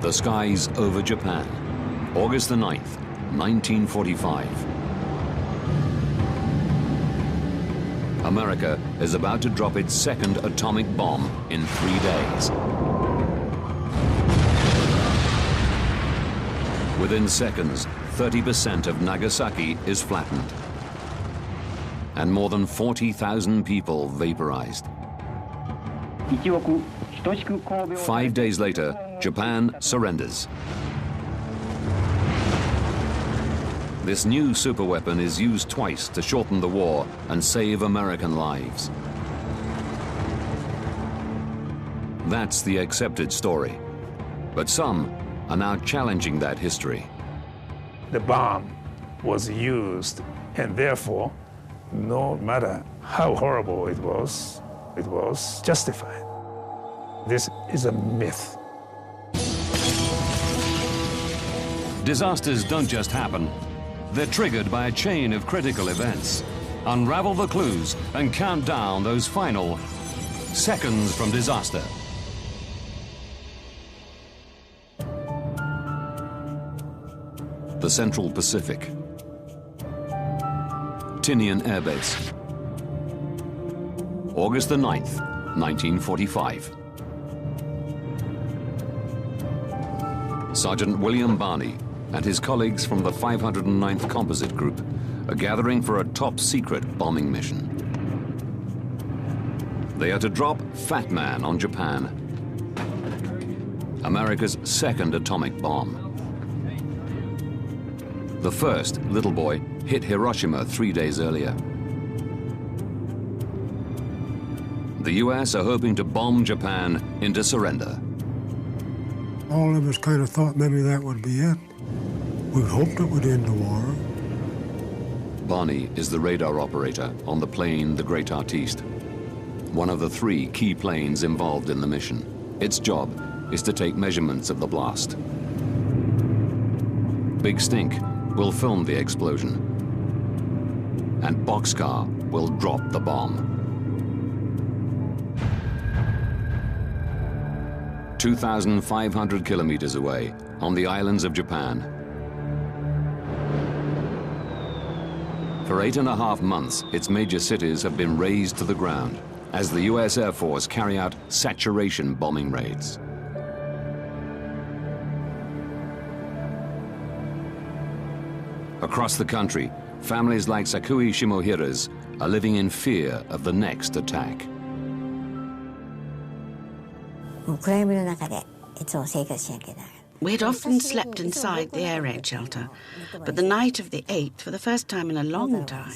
The skies over Japan, August the 9th, 1945. America is about to drop its second atomic bomb in 3 days. Within seconds, 30% of Nagasaki is flattened, and more than 40,000 people vaporized. 5 days later, Japan surrenders. This new superweapon is used twice to shorten the war and save American lives. That's the accepted story. But some are now challenging that history. The bomb was used, and therefore, no matter how horrible it was justified. This is a myth. Disasters don't just happen. They're triggered by a chain of critical events. Unravel the clues and count down those final seconds from disaster. The Central Pacific. Tinian Air Base. August the 9th, 1945. Sergeant William Barney and his colleagues from the 509th Composite Group are gathering for a top-secret bombing mission. They are to drop Fat Man on Japan, America's second atomic bomb. The first, Little Boy, hit Hiroshima 3 days earlier. The US are hoping to bomb Japan into surrender. All of us kind of thought maybe that would be it. We hoped it would end the war. Barney is the radar operator on the plane The Great Artiste, one of the 3 key planes involved in the mission. Its job is to take measurements of the blast. Big Stink will film the explosion, and Boxcar will drop the bomb. 2,500 kilometers away, on the islands of Japan. For 8.5 months, its major cities have been razed to the ground as the US Air Force carry out saturation bombing raids. Across the country, families like Sakui Shimohira's are living in fear of the next attack. We'd often slept inside the air raid shelter, but the night of the 8th, for the first time in a long time,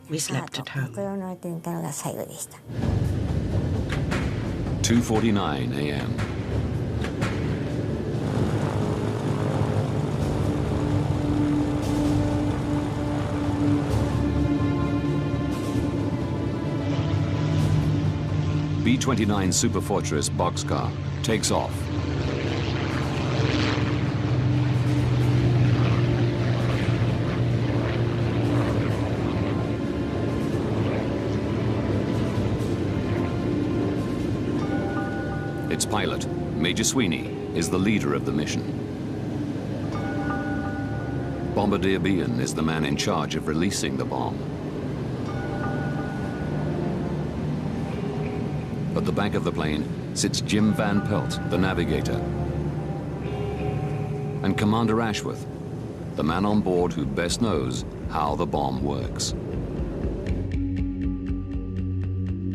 we slept at home. 2:49 a.m. B-29 Superfortress Boxcar takes off. Its pilot, Major Sweeney, is the leader of the mission. Bombardier Bean is the man in charge of releasing the bomb. At the back of the plane sits Jim Van Pelt, the navigator, and Commander Ashworth, the man on board who best knows how the bomb works.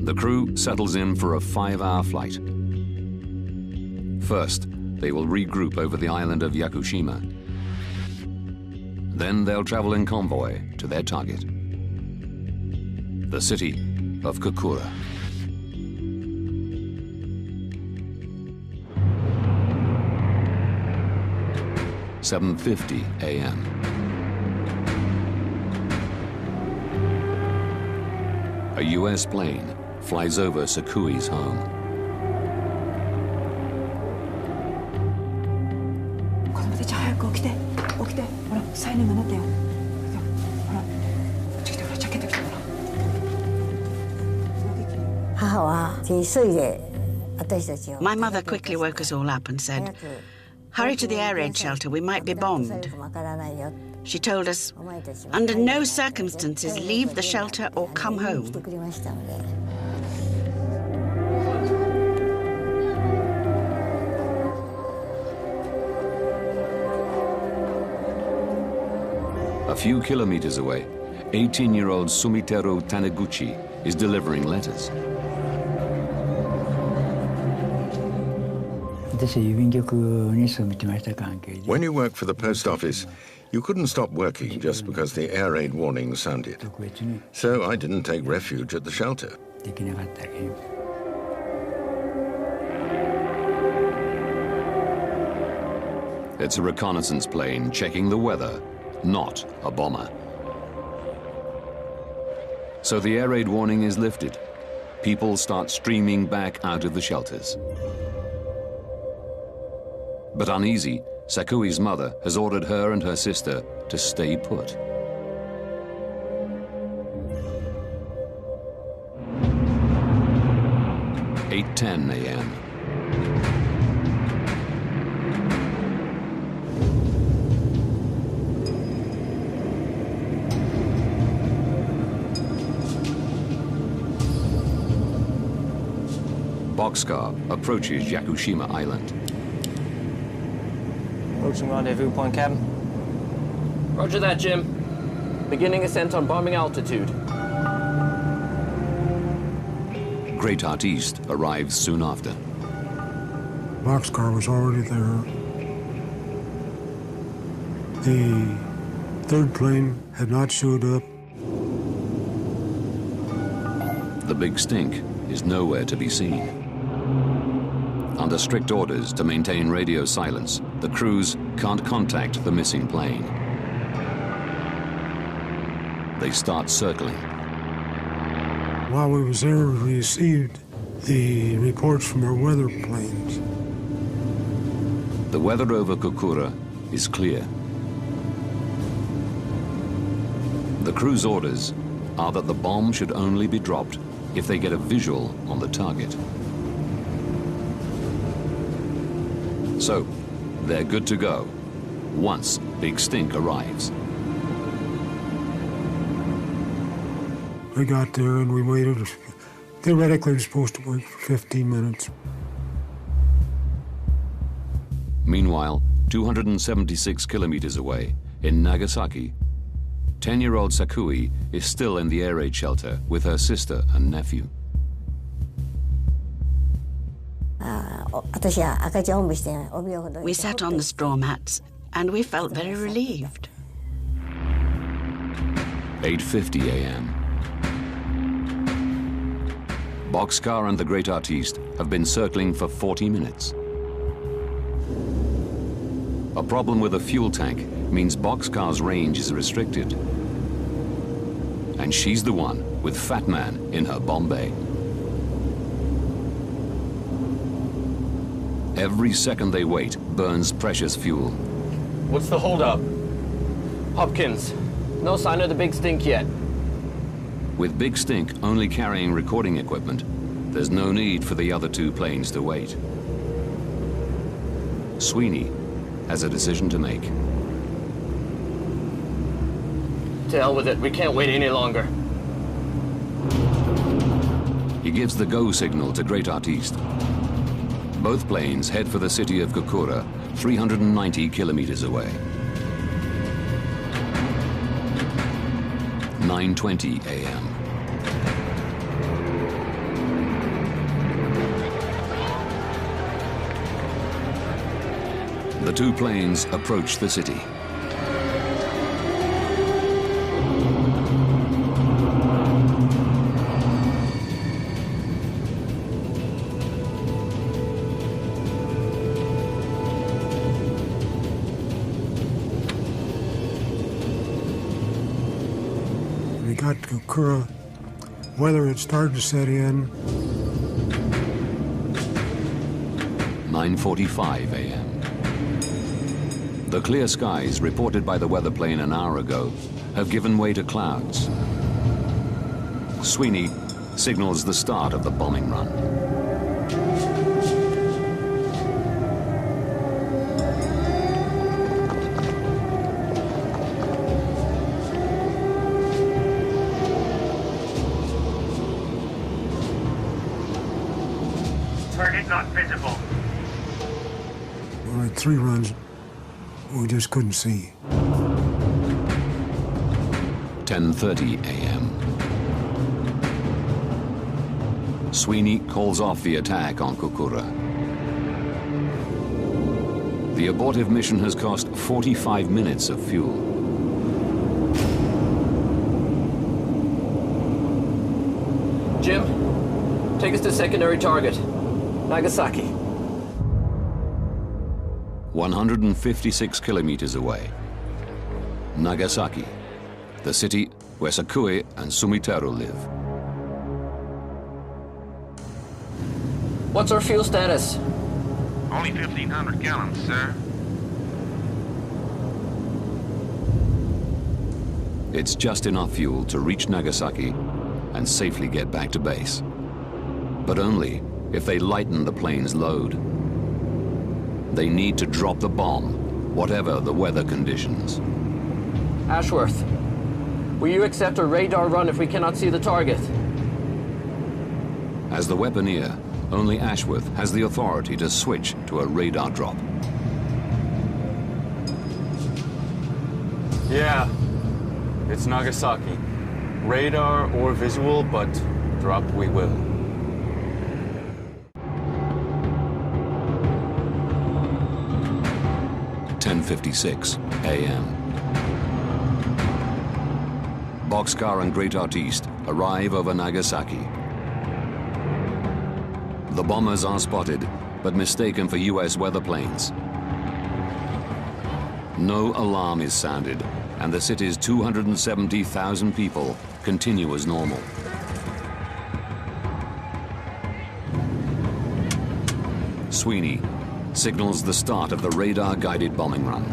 The crew settles in for a 5-hour flight. First, they will regroup over the island of Yakushima. Then they'll travel in convoy to their target, the city of Kokura. At 7:50 a.m. A U.S. plane flies over Sakui's home. My mother quickly woke us all up and said, Hurry to the air raid shelter, we might be bombed. She told us, under no circumstances leave the shelter or come home. A few kilometers away, 18-year-old Sumiteru Taniguchi is delivering letters. When you work for the post office, you couldn't stop working just because the air raid warning sounded. So I didn't take refuge at the shelter. It's a reconnaissance plane checking the weather, not a bomber. So the air raid warning is lifted. People start streaming back out of the shelters. But uneasy, Sakui's mother has ordered her and her sister to stay put. (8:10 a.m.) Boxcar approaches Yakushima Island. Approaching rendezvous point, Captain. Roger that, Jim. Beginning ascent on bombing altitude. Great Artiste arrives soon after. Boxcar was already there. The third plane had not showed up. The Big Stink is nowhere to be seen. Under strict orders to maintain radio silence, the crews can't contact the missing plane. They start circling. While we was there, we received the reports from our weather planes. The weather over Kokura is clear. The crew's orders are that the bomb should only be dropped if they get a visual on the target. So, they're good to go once Big Stink arrives. We got there and we waited. Theoretically, we were supposed to wait for 15 minutes. Meanwhile, 276 kilometers away, in Nagasaki, 10-year-old Sakui is still in the air raid shelter with her sister and nephew. We sat on the straw mats and we felt very relieved. 8:50 a.m. Boxcar and the Great Artiste have been circling for 40 minutes. A problem with a fuel tank means Boxcar's range is restricted. And she's the one with Fat Man in her bomb bay. Every second they wait burns precious fuel. What's the holdup? Hopkins, no sign of the Big Stink yet. With Big Stink only carrying recording equipment, there's no need for the other two planes to wait. Sweeney has a decision to make. To hell with it, we can't wait any longer. He gives the go signal to Great Artiste. Both planes head for the city of Kokura, 390 kilometers away. 9:20 a.m. The two planes approach the city. We got to Kokura. Weather had started to set in. 9:45 a.m. The clear skies reported by the weather plane an hour ago have given way to clouds. Sweeney signals the start of the bombing run. Target not visible. We had 3 runs we just couldn't see. 10:30 a.m. Sweeney calls off the attack on Kukura. The abortive mission has cost 45 minutes of fuel. Jim, take us to secondary target, Nagasaki. 156 kilometers away. Nagasaki, the city where Sakue and Sumiteru live. What's our fuel status? Only 1,500 gallons, sir. It's just enough fuel to reach Nagasaki and safely get back to base. But only if they lighten the plane's load. They need to drop the bomb, whatever the weather conditions. Ashworth, will you accept a radar run if we cannot see the target? As the weaponeer, only Ashworth has the authority to switch to a radar drop. Yeah, it's Nagasaki. Radar or visual, but drop we will. .56 a.m. Boxcar and Great Artiste arrive over Nagasaki. The bombers are spotted, but mistaken for US weather planes. No alarm is sounded, and the city's 270,000 people continue as normal. Sweeney signals the start of the radar-guided bombing run.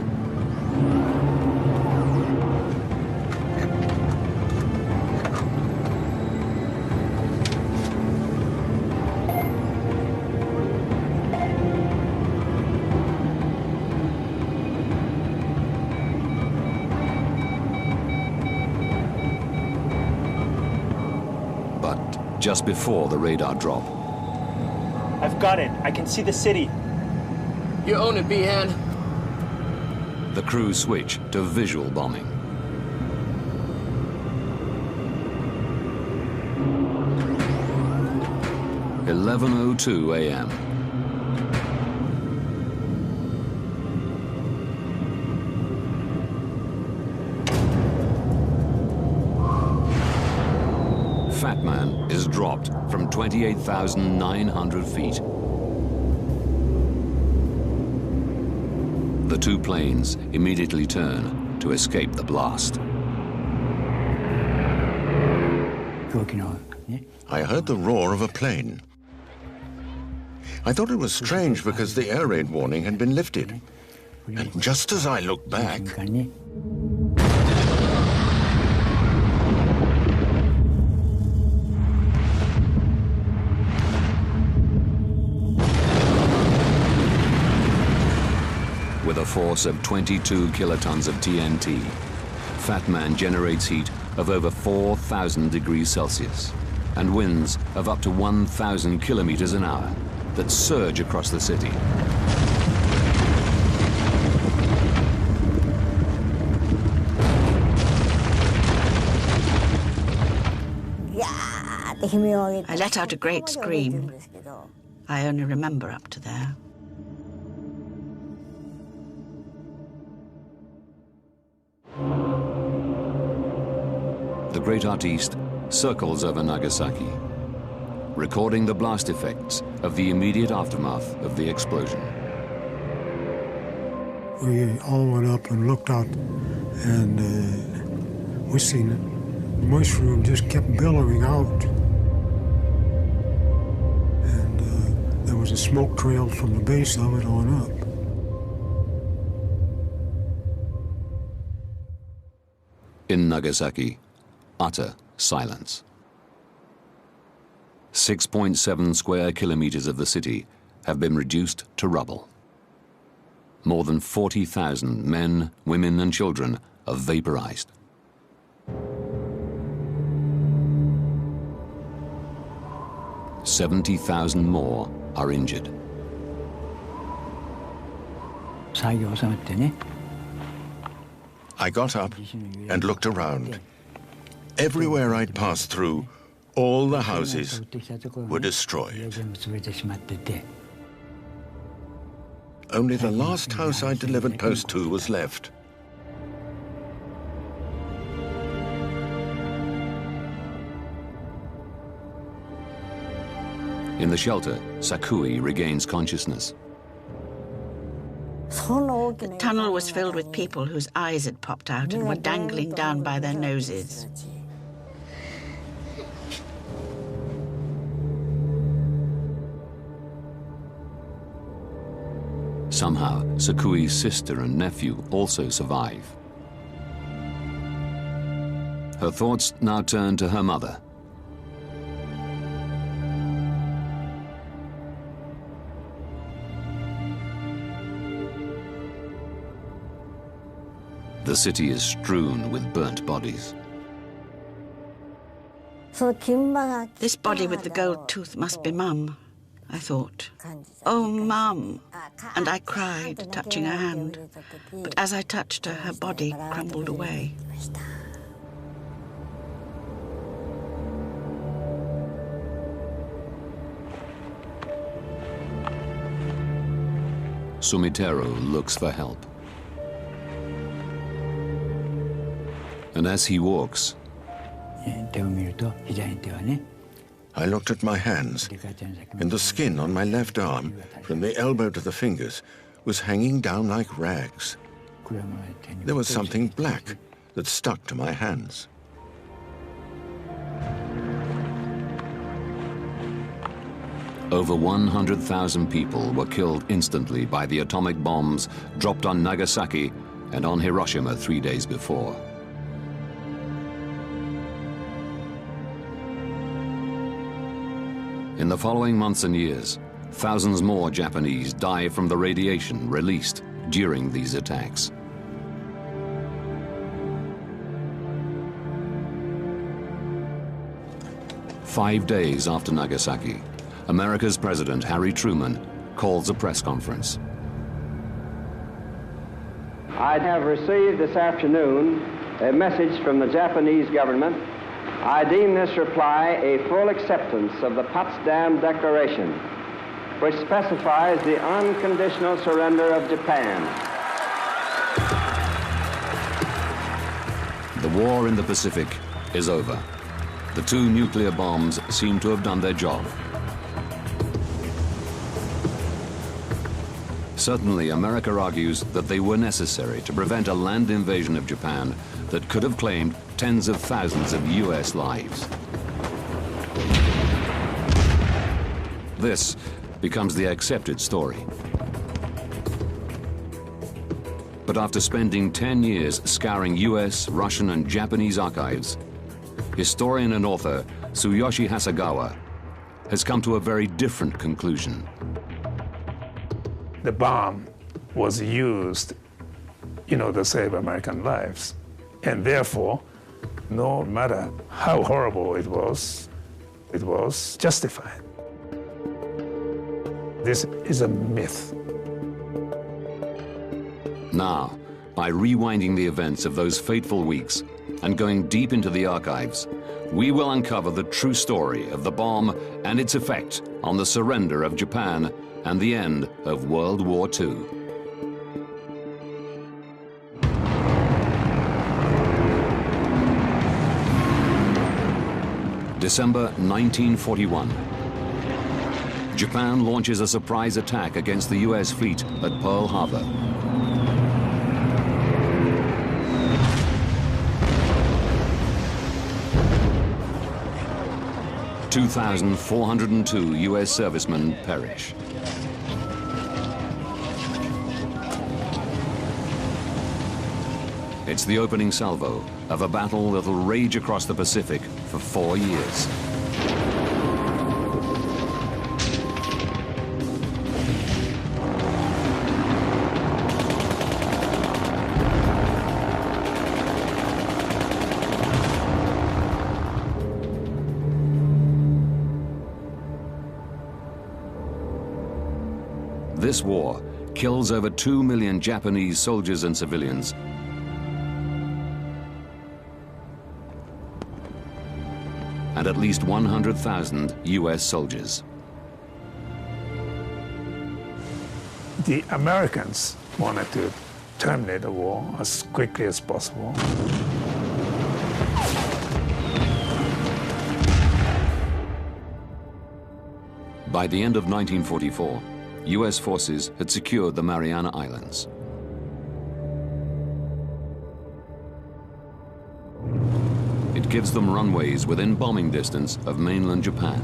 Just before the radar drop. I've got it. I can see the city. You own it, Behan. The crew switch to visual bombing. .11:02 a.m. Fat Man is dropped from 28,900 feet. The 2 planes immediately turn to escape the blast. I heard the roar of a plane. I thought it was strange because the air raid warning had been lifted. And just as I looked back, with a force of 22 kilotons of TNT, Fat Man generates heat of over 4,000 degrees Celsius and winds of up to 1,000 kilometers an hour that surge across the city. I let out a great scream. I only remember up to there. The Great Artiste circles over Nagasaki, recording the blast effects of the immediate aftermath of the explosion. We all went up and looked out, and we seen it. The mushroom just kept billowing out. And there was a smoke trail from the base of it on up. In Nagasaki, utter silence. 6.7 square kilometers of the city have been reduced to rubble. More than 40,000 men, women, and children are vaporized. .70,000 more are injured. I got up and looked around. Everywhere I'd passed through, all the houses were destroyed. Only the last house I delivered post to was left. In the shelter, Sakui regains consciousness. The tunnel was filled with people whose eyes had popped out and were dangling down by their noses. Somehow, Sakui's sister and nephew also survive. Her thoughts now turn to her mother. The city is strewn with burnt bodies. This body with the gold tooth must be Mum, I thought. Oh, Mum! And I cried, touching her hand. But as I touched her, her body crumbled away. Sumiteru looks for help. And as he walks, I looked at my hands, and the skin on my left arm, from the elbow to the fingers, was hanging down like rags. There was something black that stuck to my hands. over 100,000 people were killed instantly by the atomic bombs dropped on Nagasaki and on Hiroshima 3 days before. In the following months and years, thousands more Japanese die from the radiation released during these attacks. Five days after Nagasaki, America's President Harry Truman calls a press conference. I have received this afternoon a message from the Japanese government. I deem this reply a full acceptance of the Potsdam Declaration, which specifies the unconditional surrender of Japan. The war in the Pacific is over. The two nuclear bombs seem to have done their job. Certainly, America argues that they were necessary to prevent a land invasion of Japan that could have claimed tens of thousands of US lives. This becomes the accepted story. But after spending 10 years scouring US, Russian, and Japanese archives, historian and author Tsuyoshi Hasegawa has come to a very different conclusion. The bomb was used, to save American lives. And therefore, no matter how horrible it was justified. This is a myth. Now, by rewinding the events of those fateful weeks and going deep into the archives, we will uncover the true story of the bomb and its effect on the surrender of Japan and the end of World War II. December 1941. Japan launches a surprise attack against the US fleet at Pearl Harbor. (2,402) US servicemen perish. It's the opening salvo of a battle that'll rage across the Pacific for 4 years. This war kills over 2 million Japanese soldiers and civilians, and at least 100,000 US soldiers. The Americans wanted to terminate the war as quickly as possible. By the end of 1944, US forces had secured the Mariana Islands. It gives them runways within bombing distance of mainland Japan,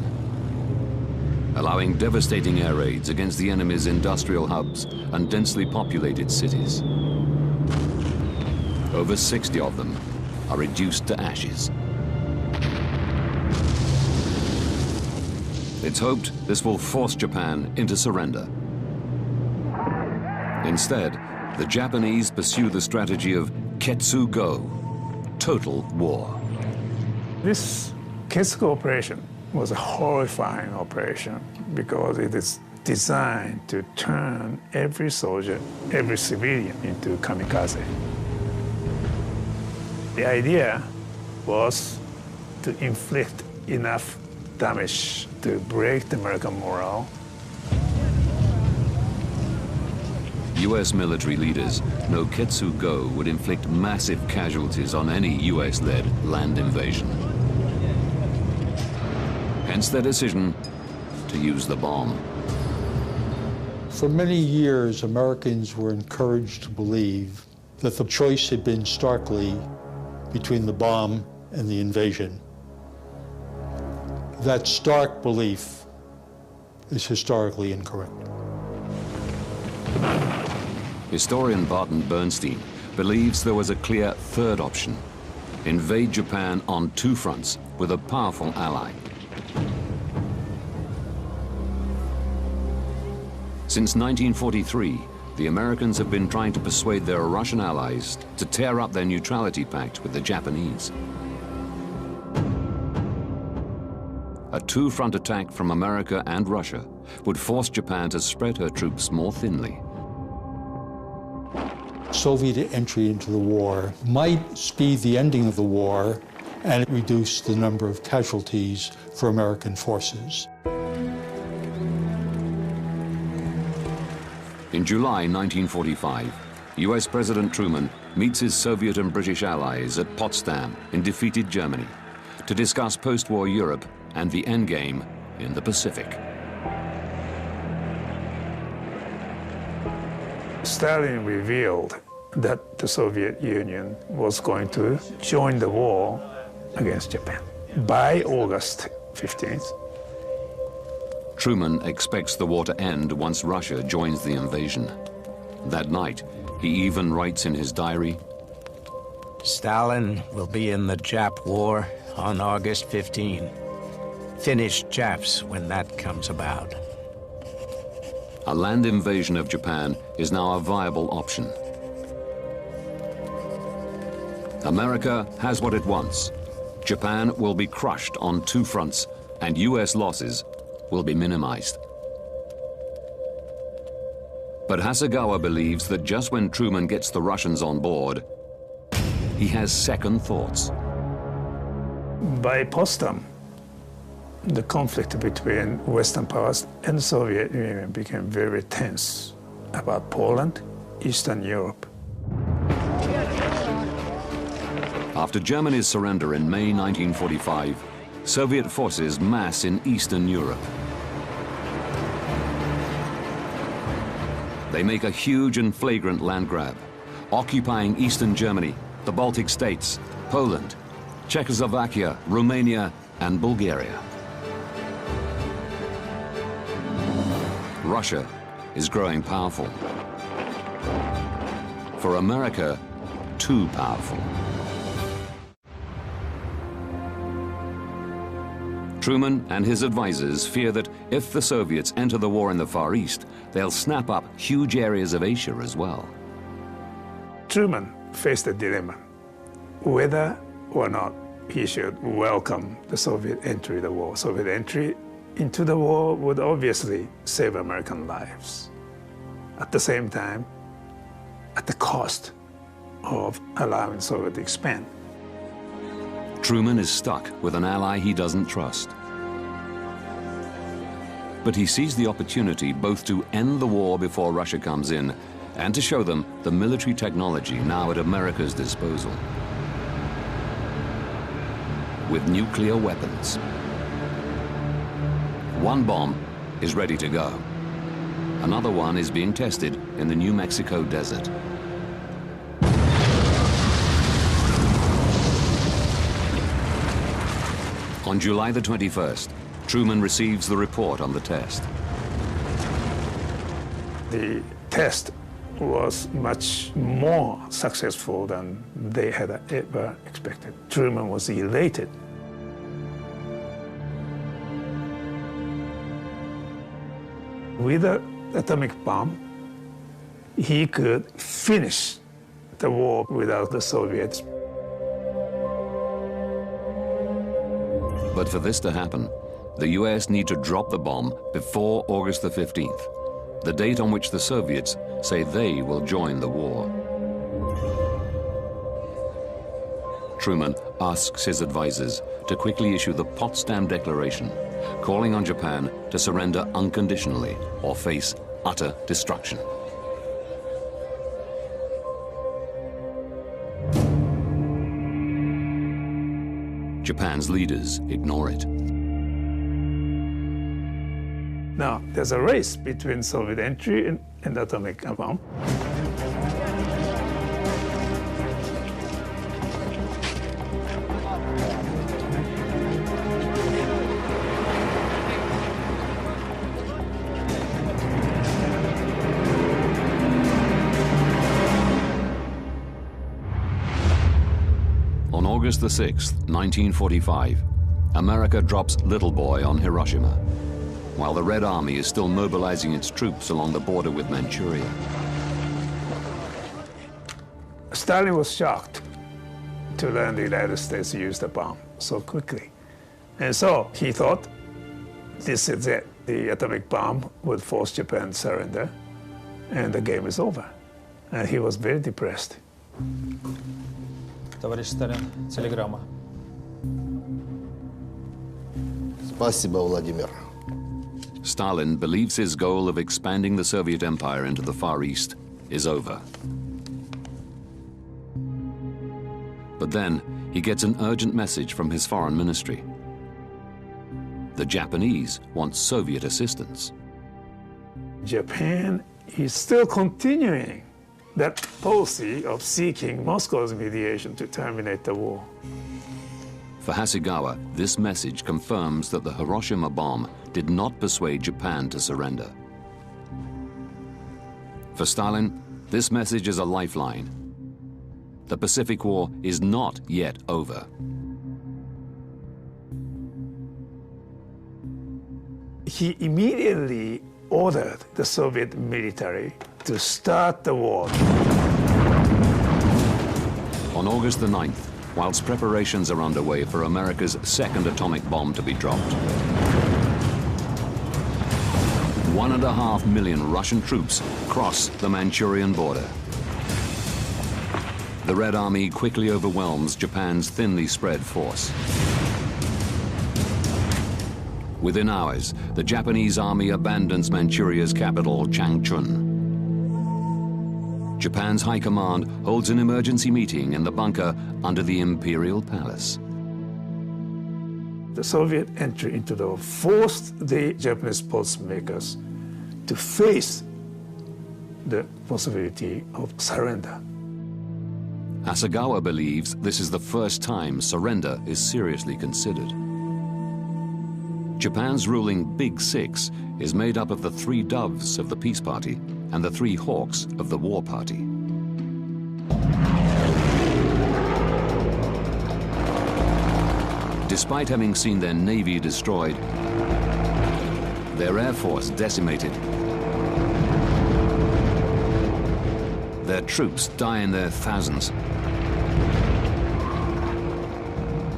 allowing devastating air raids against the enemy's industrial hubs and densely populated cities. Over 60 of them are reduced to ashes. It's hoped this will force Japan into surrender. Instead, the Japanese pursue the strategy of Ketsu-go, total war. This Ketsu-go operation was a horrifying operation because it is designed to turn every soldier, every civilian into kamikaze. The idea was to inflict enough damage to break the American morale. US military leaders know Ketsu-go would inflict massive casualties on any US-led land invasion. Hence their decision to use the bomb. For many years, Americans were encouraged to believe that the choice had been starkly between the bomb and the invasion. That stark belief is historically incorrect. Historian Barton Bernstein believes there was a clear third option: invade Japan on two fronts with a powerful ally. Since 1943, the Americans have been trying to persuade their Russian allies to tear up their neutrality pact with the Japanese. A two-front attack from America and Russia would force Japan to spread her troops more thinly. Soviet entry into the war might speed the ending of the war and reduce the number of casualties for American forces. In July 1945, US President Truman meets his Soviet and British allies at Potsdam in defeated Germany to discuss post-war Europe and the endgame in the Pacific. Stalin revealed that the Soviet Union was going to join the war against Japan by August 15th. Truman expects the war to end once Russia joins the invasion. That night, he even writes in his diary, Stalin will be in the Jap war on August 15. Finish Japs when that comes about. A land invasion of Japan is now a viable option. America has what it wants. Japan will be crushed on two fronts, and US losses will be minimized. But Hasegawa believes that just when Truman gets the Russians on board, he has second thoughts. By Potsdam, the conflict between Western powers and the Soviet Union became very tense about Poland, Eastern Europe. After Germany's surrender in May 1945, Soviet forces mass in Eastern Europe. They make a huge and flagrant land grab, occupying Eastern Germany, the Baltic states, Poland, Czechoslovakia, Romania, and Bulgaria. Russia is growing powerful. For America, too powerful. Truman and his advisors fear that if the Soviets enter the war in the Far East, they'll snap up huge areas of Asia as well. Truman faced a dilemma, whether or not he should welcome the Soviet entry in the war. Soviet entry into the war would obviously save American lives. at the same time, at the cost of allowing Soviet to expand. Truman is stuck with an ally he doesn't trust. But he sees the opportunity both to end the war before Russia comes in and to show them the military technology now at America's disposal. With nuclear weapons. One bomb is ready to go. Another one is being tested in the New Mexico desert. On July the 21st, Truman receives the report on the test. The test was much more successful than they had ever expected. Truman was elated. With the atomic bomb, he could finish the war without the Soviets. But for this to happen, the US need to drop the bomb before August the 15th, the date on which the Soviets say they will join the war. Truman asks his advisors to quickly issue the Potsdam Declaration, calling on Japan to surrender unconditionally or face utter destruction. Japan's leaders ignore it. Now, there's a race between Soviet entry and atomic bomb. On August the 6th, 1945, America drops Little Boy on Hiroshima, while the Red Army is still mobilizing its troops along the border with Manchuria. Stalin was shocked to learn the United States used the bomb so quickly. And so he thought, this is it. The atomic bomb would force Japan to surrender, and the game is over. And he was very depressed. Товарищ Сталин, телеграмма. Спасибо, Владимир. Stalin believes his goal of expanding the Soviet Empire into the Far East is over. But then he gets an urgent message from his foreign ministry. The Japanese want Soviet assistance. Japan is still continuing that policy of seeking Moscow's mediation to terminate the war. For Hasegawa, this message confirms that the Hiroshima bomb did not persuade Japan to surrender. For Stalin, this message is a lifeline. The Pacific War is not yet over. He immediately ordered the Soviet military to start the war. On August the 9th, whilst preparations are underway for America's second atomic bomb to be dropped, 1.5 million Russian troops cross the Manchurian border. The Red Army quickly overwhelms Japan's thinly spread force. Within hours, the Japanese army abandons Manchuria's capital, Changchun. Japan's high command holds an emergency meeting in the bunker under the Imperial Palace. The Soviet entry into the war forced the Japanese policymakers to face the possibility of surrender. Hasegawa believes this is the first time surrender is seriously considered. Japan's ruling Big Six is made up of the 3 doves of the peace party and the 3 hawks of the war party. Despite having seen their navy destroyed, their air force decimated, their troops die in their thousands,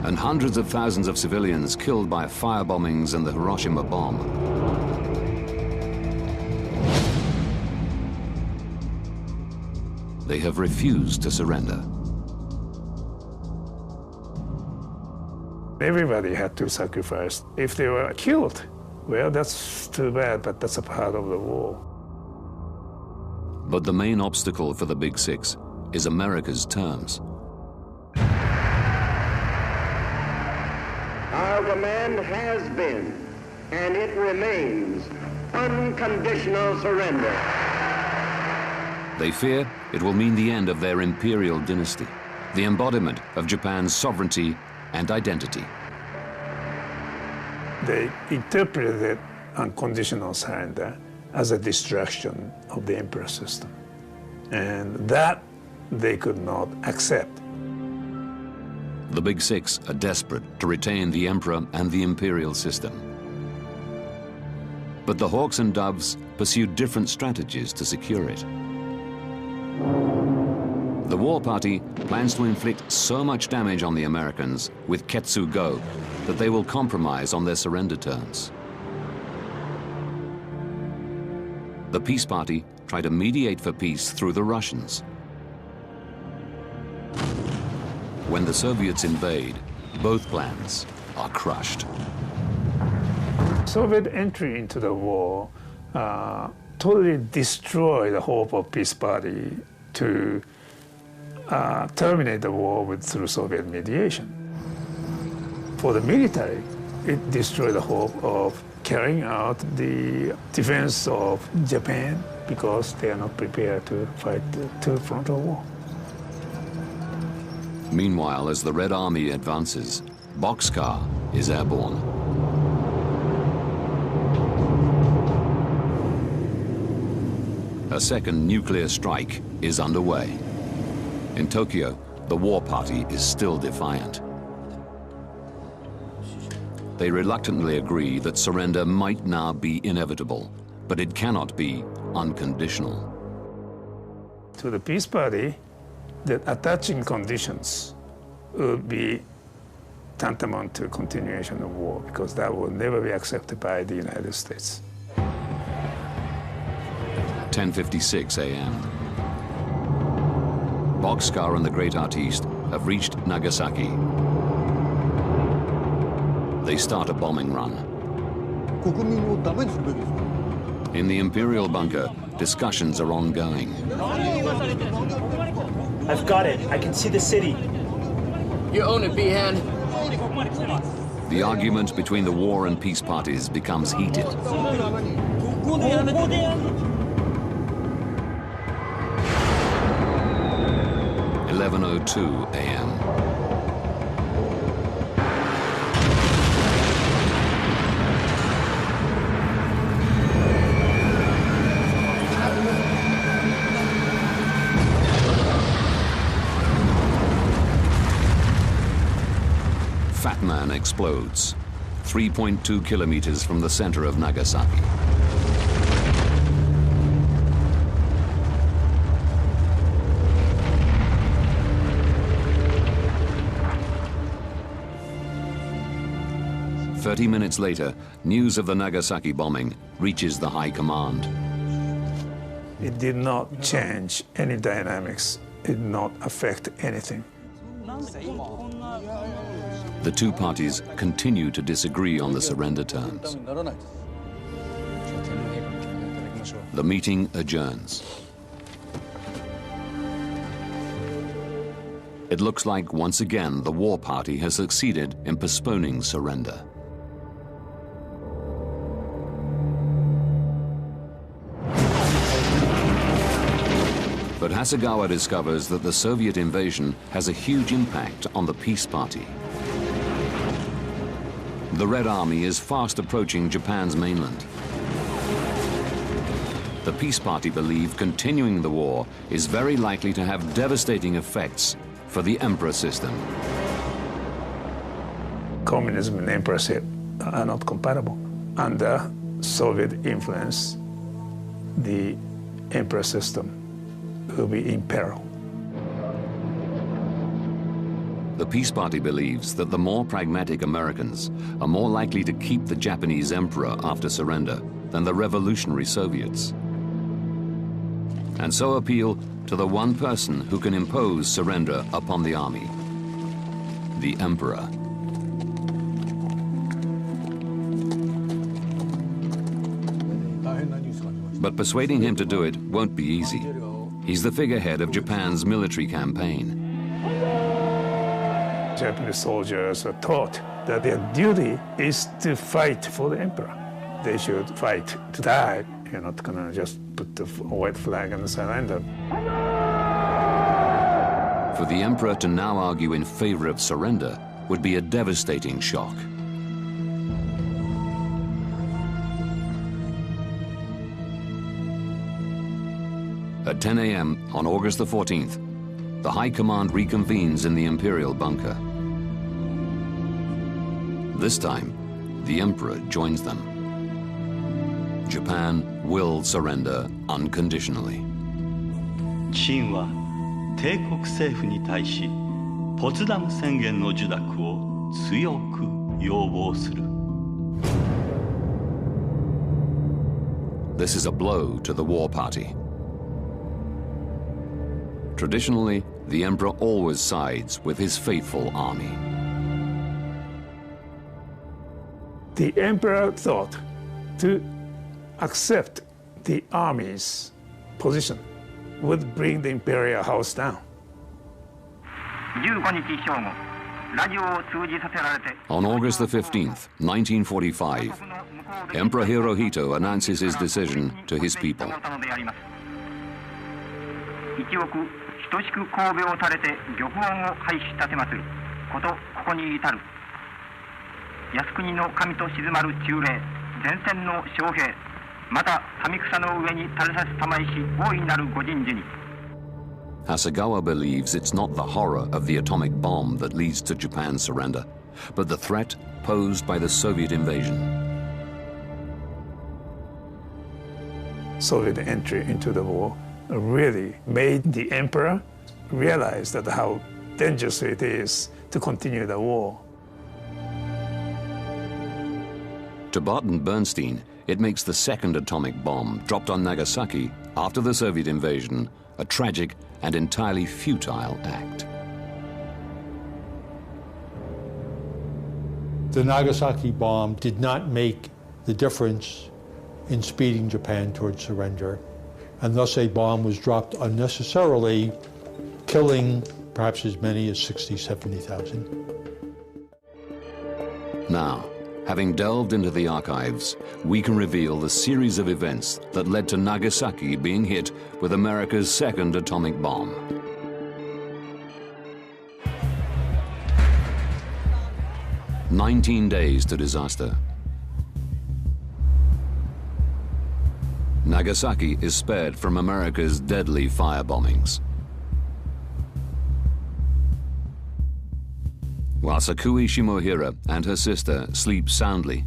and hundreds of thousands of civilians killed by firebombings and the Hiroshima bomb. they have refused to surrender. Everybody had to sacrifice. If they were killed, well, that's too bad, but that's a part of the war. But the main obstacle for the Big Six is America's terms. Our demand has been, and it remains, unconditional surrender. They fear it will mean the end of their imperial dynasty, the embodiment of Japan's sovereignty and identity. They interpreted unconditional surrender as a destruction of the emperor system, and that they could not accept. The Big Six are desperate to retain the emperor and the imperial system. But the Hawks and Doves pursued different strategies to secure it. The war party plans to inflict so much damage on the Americans with Ketsu-go that they will compromise on their surrender terms. The Peace Party try to mediate for peace through the Russians. When the Soviets invade, both plans are crushed. Soviet entry into the war totally destroyed the hope of Peace Party to terminate the war through Soviet mediation. For the military, it destroyed the hope of carrying out the defense of Japan because they are not prepared to fight the two-frontal war. Meanwhile, as the Red Army advances, Boxcar is airborne. A second nuclear strike is underway. In Tokyo, the war party is still defiant. They reluctantly agree that surrender might now be inevitable, but it cannot be unconditional. To the Peace Party, the attaching conditions would be tantamount to continuation of war because that will never be accepted by the United States. 10:56 a.m. Boxcar and the Great Artiste have reached Nagasaki. They start a bombing run. In the Imperial bunker, discussions are ongoing. I've got it. I can see the city. You own it, Behan. The argument between the war and peace parties becomes heated. 11:02 a.m. Fat Man explodes, 3.2 kilometers from the center of Nagasaki. "30 minutes later, news of the Nagasaki bombing reaches the high command. It did not change any dynamics. It did not affect anything. The two parties continue to disagree on the surrender terms. The meeting adjourns. It looks like once again the war party has succeeded in postponing surrender. But Hasegawa discovers that the Soviet invasion has a huge impact on the Peace Party. The Red Army is fast approaching Japan's mainland. The Peace Party believe continuing the war is very likely to have devastating effects for the emperor system. Communism and emperorship are not compatible. Under Soviet influence, the emperor system will be in peril. The Peace Party believes that the more pragmatic Americans are more likely to keep the Japanese emperor after surrender than the revolutionary Soviets. and so appeal to the one person who can impose surrender upon the army, the Emperor. But persuading him to do it won't be easy. He's the figurehead of Japan's military campaign. Japanese soldiers are taught that their duty is to fight for the emperor. They should fight to die. You're not gonna just put the white flag and surrender. For the emperor to now argue in favor of surrender would be a devastating shock. At 10 a.m. on August the 14th, the High Command reconvenes in the Imperial bunker. This time, the Emperor joins them. Japan will surrender unconditionally. 清は帝国政府に対しポツダム宣言の受諾を強く要望する。This is a blow to the war party. Traditionally, the emperor always sides with his faithful army. The emperor thought to accept the army's position would bring the imperial house down. On August the 15th, 1945, Emperor Hirohito announces his decision to his people. 等しく神戸を垂れて玉音を拝し立てますることここに至る靖国の神と静まる忠霊前線の将兵また民草の上に垂れさす玉石大いなるご人事に Hasegawa believes it's not the horror of the atomic bomb that leads to Japan's surrender, but the threat posed by the Soviet invasion. Soviet entry into the war really made the emperor realize that how dangerous it is to continue the war. To Barton Bernstein, it makes the second atomic bomb dropped on Nagasaki after the Soviet invasion a tragic and entirely futile act. The Nagasaki bomb did not make the difference in speeding Japan towards surrender, and thus a bomb was dropped unnecessarily, killing perhaps as many as 60,000, 70,000. Now, having delved into the archives, we can reveal the series of events that led to Nagasaki being hit with America's second atomic bomb. "19 days to disaster. Nagasaki is spared from America's deadly firebombings. While Sakui Shimohira and her sister sleep soundly,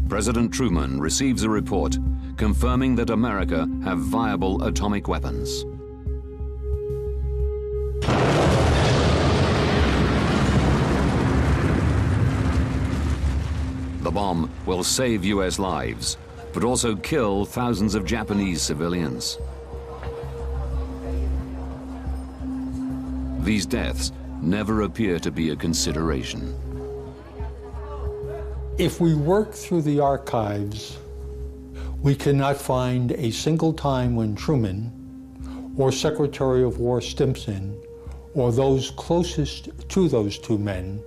President Truman receives a report confirming that America have viable atomic weapons. The bomb will save US lives, but also kill thousands of Japanese civilians. These deaths never appear to be a consideration. If we work through the archives, we cannot find a single time when Truman or Secretary of War Stimson or those closest to those two men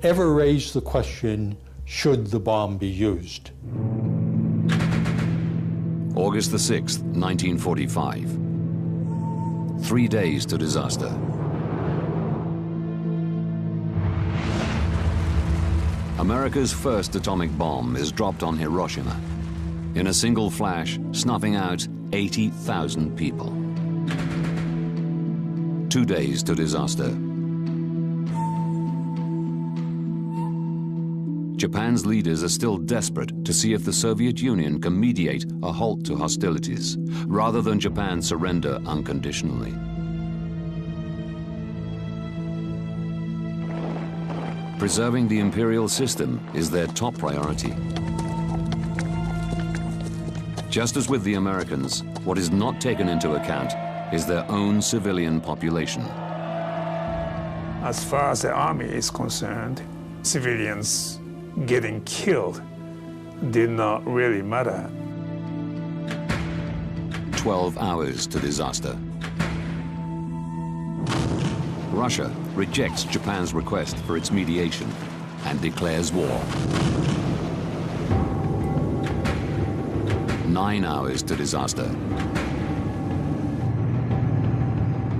ever raised the question, should the bomb be used? August the 6th, 1945. 3 days to disaster. America's first atomic bomb is dropped on Hiroshima, in a single flash, snuffing out 80,000 people. 2 days to disaster. Japan's leaders are still desperate to see if the Soviet Union can mediate a halt to hostilities, rather than Japan surrender unconditionally. Preserving the imperial system is their top priority. Just as with the Americans, what is not taken into account is their own civilian population. As far as the army is concerned, civilians getting killed did not really matter. 12 hours to disaster. Russia rejects Japan's request for its mediation and declares war. 9 hours to disaster.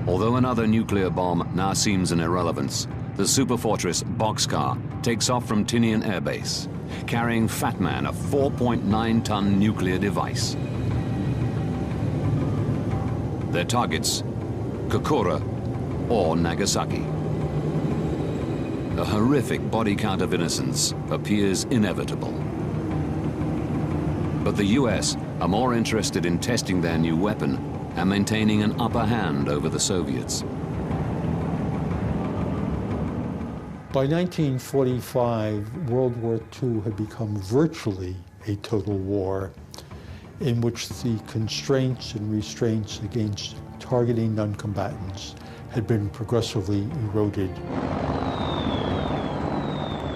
Although another nuclear bomb now seems an irrelevance, the superfortress Boxcar takes off from Tinian Air Base, carrying Fat Man, a 4.9-ton nuclear device. Their targets, Kokura or Nagasaki. A horrific body count of innocents appears inevitable. But the US are more interested in testing their new weapon and maintaining an upper hand over the Soviets. By 1945, World War II had become virtually a total war in which the constraints and restraints against targeting non-combatants had been progressively eroded.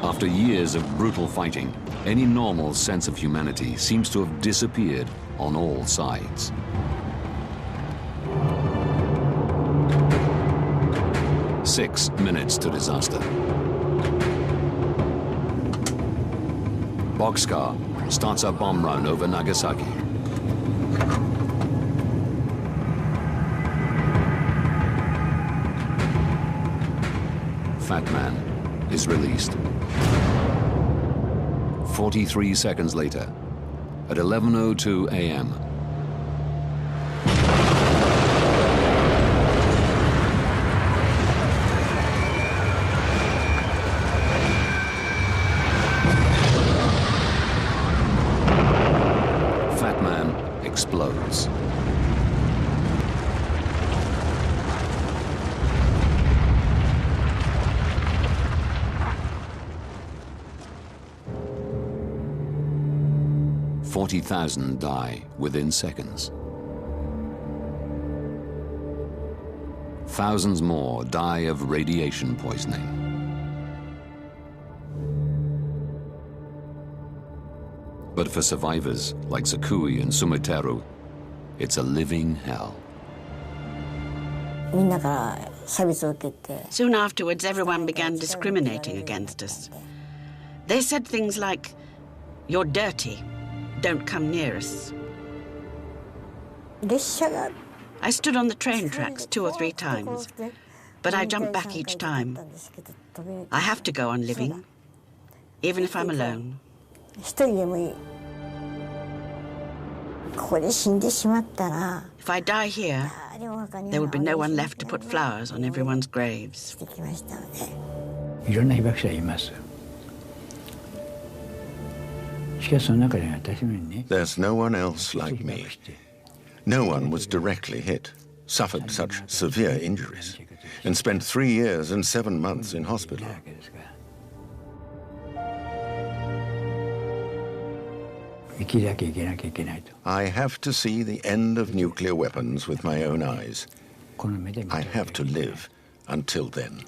After years of brutal fighting, any normal sense of humanity seems to have disappeared on all sides. Six minutes to disaster. Boxcar starts a bomb run over Nagasaki. Fat Man is released. 43 seconds later, at 11:02 a.m., Fat Man explodes. $40,000 die within seconds. Thousands more die of radiation poisoning. But for survivors like Sakui and Sumiteru, it's a living hell. Soon afterwards, everyone began discriminating against us. They said things like, "You're dirty. Don't come near us." I stood on the train tracks 2 or 3 times, but I jumped back each time. I have to go on living, even if I'm alone. If I die here, there would be no one left to put flowers on everyone's graves. There's no one else like me. No one was directly hit, suffered such severe injuries, and spent 3 years and 7 months in hospital. I have to see the end of nuclear weapons with my own eyes. I have to live until then.